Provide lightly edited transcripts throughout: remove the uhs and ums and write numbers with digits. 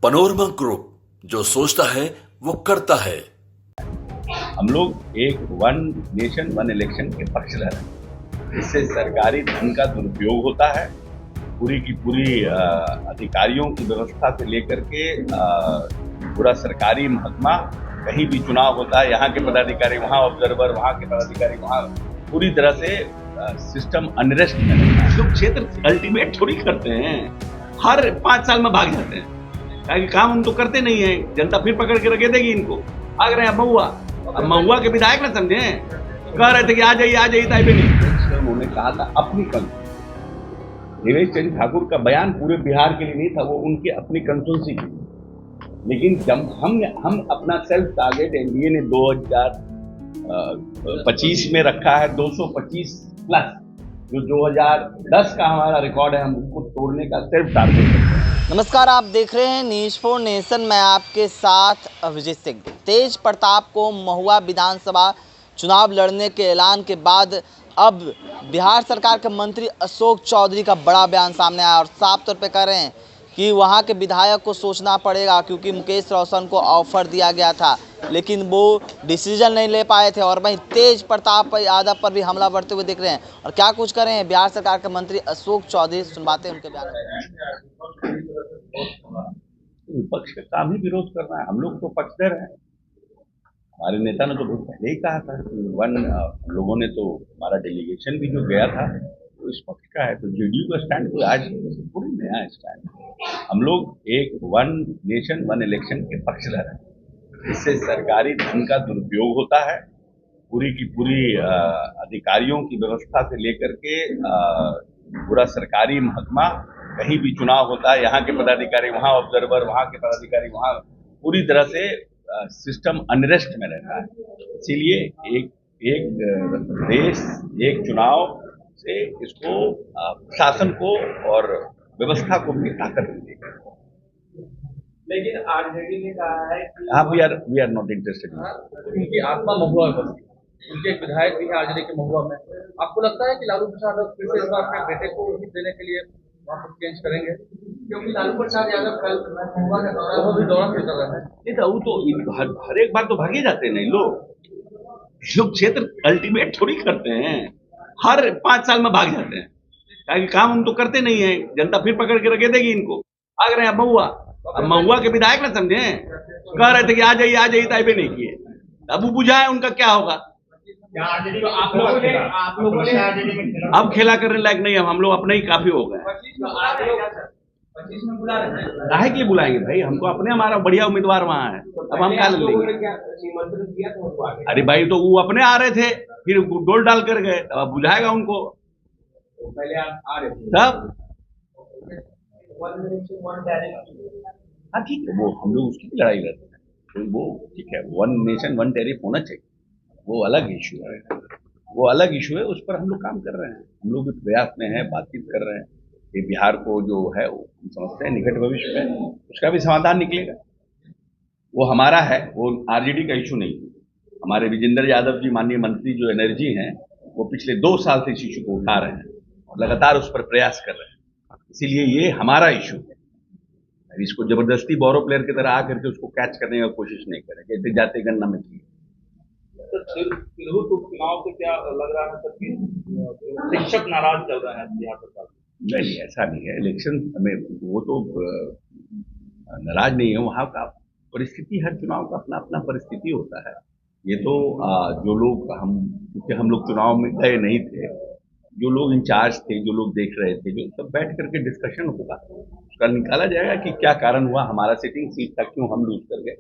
Panorama group, जो सोचता है वो करता है। हम लोग एक वन नेशन वन इलेक्शन के पक्षधर हैं। इससे सरकारी धन का दुरुपयोग होता है। पूरी की पूरी अधिकारियों की व्यवस्था से लेकर के पूरा सरकारी महकमा, कहीं भी चुनाव होता है यहाँ के पदाधिकारी वहाँ ऑब्जर्वर, वहाँ के पदाधिकारी वहाँ, पूरी तरह से सिस्टम अनरेस्ट में रहता है। लोग क्षेत्र अल्टीमेट थोड़ी करते हैं, हर 5 साल में भाग जाते हैं, ताकि काम हम तो करते नहीं है। जनता फिर पकड़ के रखे देगी इनको। भाग रहे हैं महुआ। अब महुआ के विधायक ना समझे, कह रहे थे कि आ जाइए ताइबे नहीं। उन्होंने कहा था अपनी कंस्टिट्यूंसी। देवेश चंद्र ठाकुर का बयान पूरे बिहार के लिए नहीं था, वो उनके अपनी कंस्टिट्यूंसी की। लेकिन जब हम अपना सेल्फ टारगेट एनडीए ने 2025 में रखा है 225 प्लस, जो 2010 का हमारा रिकॉर्ड है, हम उसको तोड़ने का सेल्फ टारगेट है। नमस्कार, आप देख रहे हैं न्यूज़ फॉर नेशन। मैं आपके साथ अभिजीत सिंह। तेज प्रताप को महुआ विधानसभा चुनाव लड़ने के ऐलान के बाद अब बिहार सरकार के मंत्री अशोक चौधरी का बड़ा बयान सामने आया और साफ तौर पे कह रहे हैं कि वहां के विधायक को सोचना पड़ेगा, क्योंकि मुकेश रोशन को ऑफर दिया गया था लेकिन वो डिसीजन नहीं ले पाए थे। और वहीं तेज प्रताप यादव पर भी हमला बढ़ते हुए दिख रहे हैं। और क्या कुछ कर रहे हैं बिहार सरकार के मंत्री अशोक चौधरी, सुनवाते हैं उनके बयान। विपक्ष का काम ही विरोध करना है। हम लोग तो पक्षधर हैं। हमारे नेता ने तो बहुत पहले ही कहा था कि हम लोगों ने तो, हमारा डेलीगेशन भी जो गया था तो इस पक्ष का है। तो जेडीयू का स्टैंड कोई आज पूरी नया स्टैंड है। हम लोग एक वन नेशन वन इलेक्शन के पक्षधर हैं। इससे सरकारी धन का दुरुपयोग होता है। पूरी की पूरी अधिकारियों की व्यवस्था से लेकर के पूरा सरकारी महकमा, कहीं भी चुनाव होता है यहाँ के पदाधिकारी वहाँ ऑब्जर्वर, वहाँ के पदाधिकारी वहाँ, पूरी तरह से सिस्टम अनरेस्ट में रहता है। इसीलिए एक देश एक चुनाव से इसको शासन को और व्यवस्था को भी ताकत मिलेगी। लेकिन आरजेडी ने कहा है कि वी आर नॉट इंटरेस्टेड। उनकी आत्मा महुआ में बसी, उनके एक विधायक भी है आरजेडी के महुआ में। आपको लगता है कि लालू प्रसाद फिर से इस बार अपने बेटे को जीत देने के लिए वहाँ पर चेंज करेंगे? क्योंकि लालू प्रसाद यादव कल महुआ का दौरा, वो भी दौरा फिर कर रहे हैं। नहीं तो वो तो हर एक बार तो भागे जाते हैं। नहीं, लोग क्षेत्र अल्टीमेट थोड़ी करते हैं, हर 5 साल में भाग जाते हैं, ताकि काम हम तो करते नहीं है। जनता फिर पकड़ के रखे देगी इनको। भाग रहे हैं महुआ। अब महुआ के विधायक ना समझे, कह रहे थे कि आ जाइए ताइबे नहीं किए। अब वो बुझा है उनका क्या होगा। आप लोगों ने अब खेला करने लायक नहीं है। हम लोग अपने ही काफी हो गए। 25 में बुला रहे हैं। काहे के बुलाएंगे भाई, हमको अपने, हमारा बढ़िया उम्मीदवार वहां है। अब हम क्या लेंगे। अरे भाई, तो वो अपने आ रहे थे, फिर डोल डाल कर गए, अब बुझाएगा उनको। पहले आप आ रहे थे तब हाँ ठीक है, वो हम लोग उसकी भी लड़ाई लड़ते हैं, तो वो ठीक है। वन नेशन वन टैरिफ होना चाहिए, वो अलग इशू है, उस पर हम लोग काम कर रहे हैं। हम लोग भी प्रयास में हैं, बातचीत कर रहे हैं कि बिहार को जो है वो हम समझते हैं निकट भविष्य में उसका भी समाधान निकलेगा। वो हमारा है, वो आरजेडी का इशू नहीं है। हमारे विजेंद्र यादव जी, माननीय मंत्री जो एनर्जी हैं, वो पिछले 2 साल से इस इशू को उठा रहे हैं और लगातार उस पर प्रयास कर रहे हैं। इसीलिए ये हमारा इशू है। इसको जबरदस्ती बोरो प्लेयर की तरह आकर के उसको कैच करने की कोशिश नहीं करें, जैसे जाते गन्ना में की। चुनाव से क्या लग रहा है कि शिक्षक नाराज चल रहे हैं बिहार सरकार? नहीं, ऐसा नहीं है। इलेक्शन में वो तो नाराज नहीं है। वहाँ का परिस्थिति, हर चुनाव का अपना अपना परिस्थिति होता है। ये तो जो लोग, क्योंकि हम लोग चुनाव में गए नहीं थे, जो लोग इंचार्ज थे, जो लोग देख रहे थे, जो सब बैठ करके डिस्कशन होगा, उसका निकाला जाएगा कि क्या कारण हुआ, हमारा सिटिंग सीट था, क्यों हम लूज कर गए।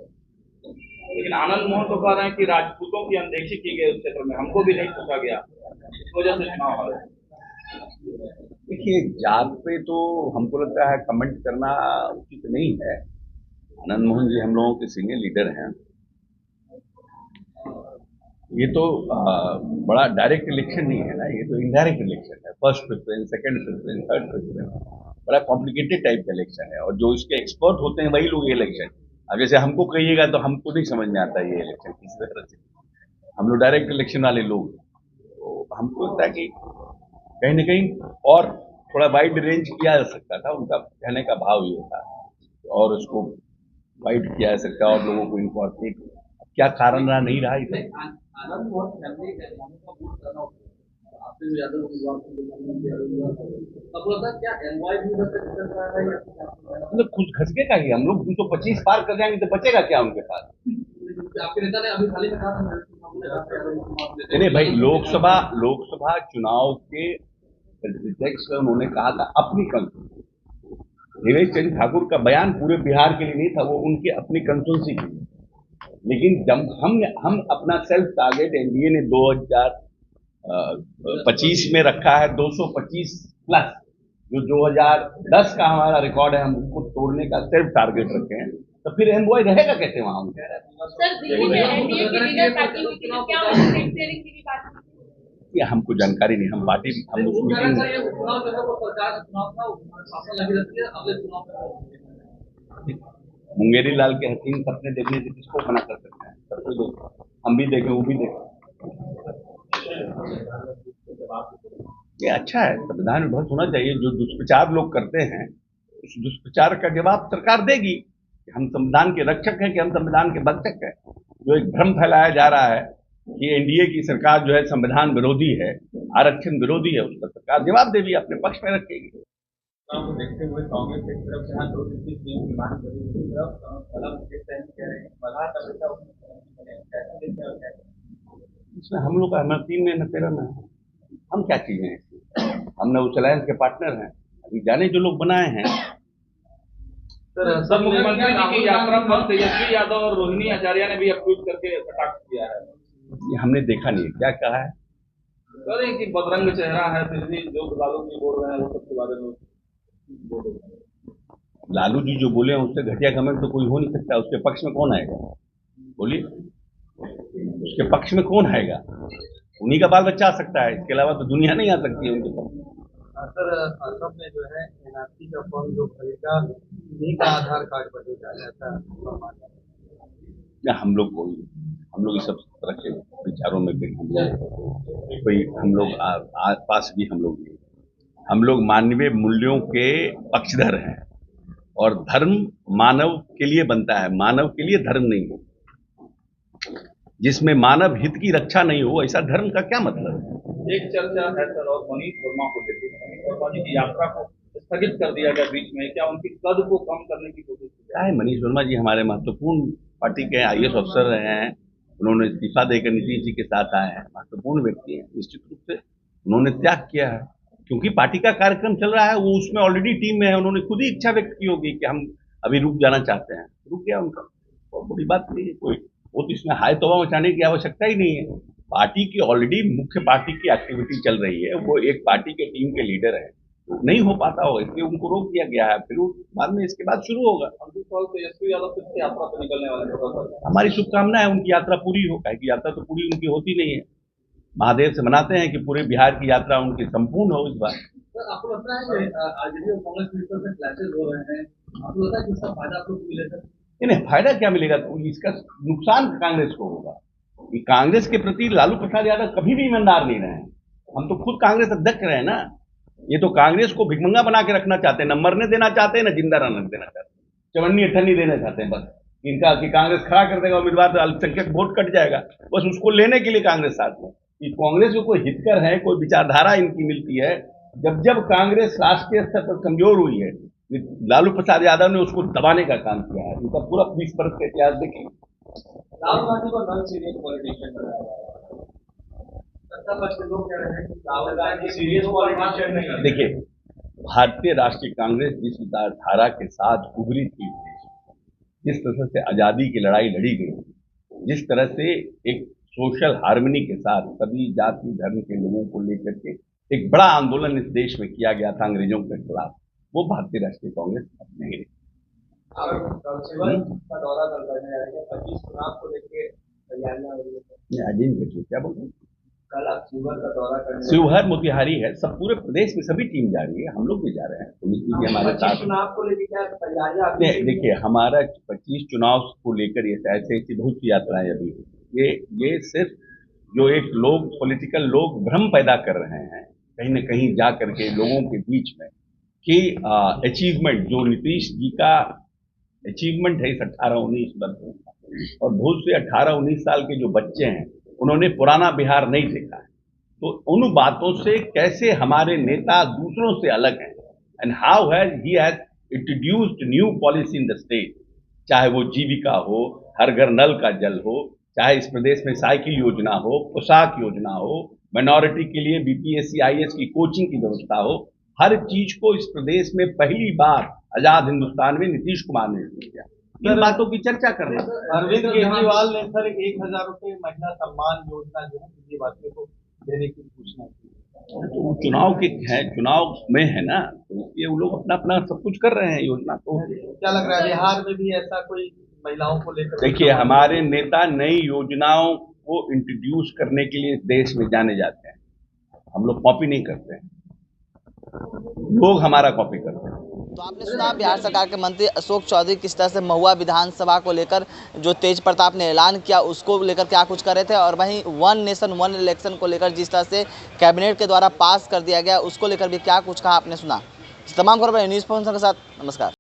लेकिन आनंद मोहन तो कह रहे हैं कि राजपूतों की अनदेखी की गई उस क्षेत्र में, हमको भी नहीं पूछा गया, इस वजह से चुनाव हो रहा है। देखिए, जात पे तो हमको लगता है कमेंट करना उचित नहीं है। आनंद मोहन जी हम लोगों के सीनियर लीडर हैं। ये तो बड़ा डायरेक्ट इलेक्शन नहीं है ना, ये तो इनडायरेक्ट इलेक्शन है। First preference, second preference, third preference, बड़ा कॉम्प्लिकेटेड टाइप का इलेक्शन है। और जो इसके एक्सपर्ट होते हैं वही लोग ये इलेक्शन, अब जैसे हमको कहिएगा तो हमको नहीं समझ में आता ये इलेक्शन किस तरह से। हम लोग डायरेक्ट इलेक्शन वाले लोग, तो हमको लगता है कि कहीं ना कहीं और थोड़ा वाइड रेंज किया जा सकता था। उनका कहने का भाव ये था, और उसको फाइट किया है सरकार और लोगों को इन्फॉर्मेट, क्या कारण रहा नहीं रहा इसे। आनंद बहुत फैमिली का वोट करना आपसे भी ज्यादा अब बोला क्या एनवाई भी उधर से निकल रहा है या मतलब खुद खसके का ही हम लोग 225 पार कर जाएंगे तो बचेगा क्या उनके पास। आपके नेता ने अभी हाल ही में कहा था नहीं भाई, लोकसभा चुनाव के परिप्रेक्ष्य में उन्होंने कहा था अपनी कंस्टिट्यूंसी। देवेश चंद्र ठाकुर का बयान पूरे बिहार के लिए नहीं था, वो उनकी अपनी कंस्टिट्यूंसी की। लेकिन जब हम अपना सेल्फ टारगेट एनडीए ने 2025 में रखा है 225 प्लस, जो 2010 का हमारा रिकॉर्ड है, हम उसको तोड़ने का सेल्फ टारगेट रखे हैं, तो फिर एमओआई रहेगा कैसे वहां। सर दिल्ली में एनडीए की लीडर पार्टी मीटिंग में क्या हुआ, सीट शेयरिंग की भी बात हुई? ये हमको जानकारी नहीं, हम पार्टी हम उस मीटिंग में चुनाव जो है वो सरकार का चुनाव था, शासन लगी रहती है अगले चुनाव में। मुंगेरी लाल के हसीन सपने देखने से किसको मना कर सकते हैं, सबको दो, हम भी देखें वो भी देखें। ये अच्छा है, संविधान में बहुत होना चाहिए। जो दुष्प्रचार लोग करते हैं उस दुष्प्रचार का जवाब सरकार देगी कि हम संविधान के रक्षक हैं, कि हम संविधान के भक्षक हैं। जो एक भ्रम फैलाया जा रहा है कि एनडीए की सरकार जो है संविधान विरोधी है, आरक्षण विरोधी है, उसका सरकार जवाब देगी, अपने पक्ष में रखेगी। को देखते हुए कांग्रेस की तरफ से यहाँ 2 दिन की टीम की मांग करी दूसरी तरफ मतलब मुकेश सहनी कह रहे हैं मल्हार का बेटा इसमें हम लोग का हमारा 3 में न 13 में हम क्या चीजें हैं, हम न उस अलायंस के पार्टनर हैं, अभी जाने जो लोग बनाए हैं। सर मुख्यमंत्री जी की यात्रा पर तेजस्वी यादव और रोहिणी आचार्य ने भी अब ट्वीट करके कटाक्ष किया है। ये हमने देखा नहीं, क्या कहा है सर कि बदरंग चेहरा है, फिर भी जो लालू जी बोल रहे हैं वो सबके बारे में लालू जी जो बोले हैं उससे घटिया कमेंट तो कोई हो नहीं सकता। उसके पक्ष में कौन आएगा, बोलिए, उसके पक्ष में कौन आएगा? उन्हीं का बाल बच्चा आ सकता है, इसके अलावा तो दुनिया नहीं आ सकती है उनके पास। सर असम में जो है एनआरसी का फॉर्म जो खरीदा उन्हीं का आधार कार्ड बनेगा ऐसा हम लोग इस सब तरह के विचारों में भी हम लोग पास भी हम लोग मानवीय मूल्यों के पक्षधर हैं, और धर्म मानव के लिए बनता है, मानव के लिए धर्म नहीं हो। जिसमें मानव हित की रक्षा नहीं हो ऐसा धर्म का क्या मतलब है। एक चर्चा है सर और मनीष वर्मा को लेकर, मनीष वर्मा जी की यात्रा को स्थगित कर दिया गया बीच में, क्या उनकी कद को कम करने की कोशिश की? क्या है, मनीष वर्मा जी हमारे महत्वपूर्ण पार्टी के आईएएस अफसर रहे हैं, उन्होंने इस्तीफा देकर नीतीश जी के साथ आए हैं, महत्वपूर्ण व्यक्ति हैं, निश्चित रूप से उन्होंने त्याग किया है क्योंकि पार्टी का कार्यक्रम चल रहा है, वो उसमें ऑलरेडी टीम में है, उन्होंने खुद ही इच्छा व्यक्त की होगी कि हम अभी रुक जाना चाहते हैं, रुक गया उनका, बहुत बड़ी बात नहीं है कोई, वो तो इसमें हाय तौबा मचाने की आवश्यकता ही नहीं है। पार्टी की ऑलरेडी मुख्य पार्टी की एक्टिविटी चल रही है, वो एक पार्टी के टीम के लीडर है, नहीं हो पाता होगा इसलिए उनको रोक दिया गया है, फिर बाद में इसके बाद शुरू होगा। तेजस्वी यादव फिर से यात्रा पर निकलने वाले हैं, हमारी शुभकामना है उनकी यात्रा पूरी हो, कि यात्रा तो पूरी उनकी होती नहीं है। महादेव से मनाते हैं कि पूरे बिहार की यात्रा उनकी संपूर्ण हो इस बार। सर आपको लगता है कि आरजेडी और कांग्रेस के बीच में क्लैशेस हो रहे हैं, आपको लगता है कि इसका फायदा आपको मिलेगा? नहीं, फायदा क्या मिलेगा, तो इसका नुकसान कांग्रेस को होगा। कांग्रेस के प्रति लालू प्रसाद यादव कभी भी ईमानदार नहीं रहे हैं, हम तो खुद कांग्रेस अध्यक्ष रहे हैं ना। ये तो कांग्रेस को भिखमंगा बना के रखना चाहते हैं, न मरने देना चाहते हैं, न जिंदा रहने देना चाहते हैं, चवन्नी अठन्नी देना चाहते हैं बस इनका, कि कांग्रेस खड़ा कर देगा उम्मीदवार तो अल्पसंख्यक वोट कट जाएगा, बस उसको लेने के लिए कांग्रेस साथ में। कांग्रेस को कोई हितकर है, कोई विचारधारा इनकी मिलती है, जब कांग्रेस राष्ट्रीय स्तर पर कमजोर हुई है, लालू प्रसाद यादव ने उसको दबाने का काम किया है। इनका पूरा 20 वर्ष का इतिहास देखें। राहुल गांधी को नॉन सीरियस पॉलिटिशियन बनाया लोग कह रहे हैं कि राहुल गांधी सीरियस पॉलिटिशियन नहीं है। देखिए, भारतीय राष्ट्रीय कांग्रेस जिस विचारधारा के साथ उभरी थी, जिस तरह से आजादी की लड़ाई लड़ी गई, जिस तरह से एक सोशल हार्मनी के साथ सभी जाति धर्म के लोगों को लेकर के एक बड़ा आंदोलन इस देश में किया गया था अंग्रेजों के खिलाफ, वो भारतीय राष्ट्रीय कांग्रेस नहीं रही। का दौरा करने जा रही है, 25 चुनाव को लेकर तैयारियां हो रही है। क्या बोल रहे हैं? कल आप शिवहर का दौरा करने, शिवहर मोतिहारी है, सब पूरे प्रदेश में सभी टीम जा रही है, हम लोग भी जा रहे हैं, पुलिस भी हमारे साथ। चुनाव को लेकर क्या तैयारियां? देखिए, हमारा 25 चुनाव को लेकर ये ऐसी बहुत सी यात्राएं अभी, ये सिर्फ जो एक लोग पॉलिटिकल लोग भ्रम पैदा कर रहे हैं कहीं न कहीं जा करके लोगों के बीच में कि अचीवमेंट जो नीतीश जी का अचीवमेंट है इस 18-19 वर्षों का। और बहुत से 18-19 साल के जो बच्चे हैं उन्होंने पुराना बिहार नहीं देखा है, तो उन बातों से कैसे हमारे नेता दूसरों से अलग हैं, and how he has introduced new policy in the state, चाहे वो जीविका हो, हर घर नल का जल हो, चाहे इस प्रदेश में साइकिल योजना हो, पोशाक योजना हो, माइनॉरिटी के लिए बीपीएससी आईएएस की कोचिंग की व्यवस्था हो, हर चीज को इस प्रदेश में पहली बार आजाद हिंदुस्तान में नीतीश कुमार ने शुरू किया। इन बातों की चर्चा करना। अरविंद केजरीवाल ने सर 1,000 रुपए महिला सम्मान योजना जो है दिल्ली वासियों को देने की घोषणा की। तो वो चुनाव के हैं, चुनाव में है ना, तो ये वो लोग अपना अपना सब कुछ कर रहे हैं योजना। तो क्या लग रहा है बिहार में भी ऐसा कोई महिलाओं को लेकर? देखिए, हमारे नेता नई योजनाओं को इंट्रोड्यूस करने के लिए देश में जाने जाते हैं, हम लोग कॉपी नहीं करते हैं, लोग हमारा कॉपी करते हैं। तो आपने सुना बिहार सरकार के मंत्री अशोक चौधरी किस तरह से महुआ विधानसभा को लेकर जो तेज प्रताप ने ऐलान किया उसको लेकर क्या कुछ कर रहे थे, और वहीं वन नेशन वन इलेक्शन को लेकर जिस तरह से कैबिनेट के द्वारा पास कर दिया गया उसको लेकर भी क्या कुछ कहा आपने सुना। तमाम खबर न्यूज़ पॉइंट के साथ नमस्कार।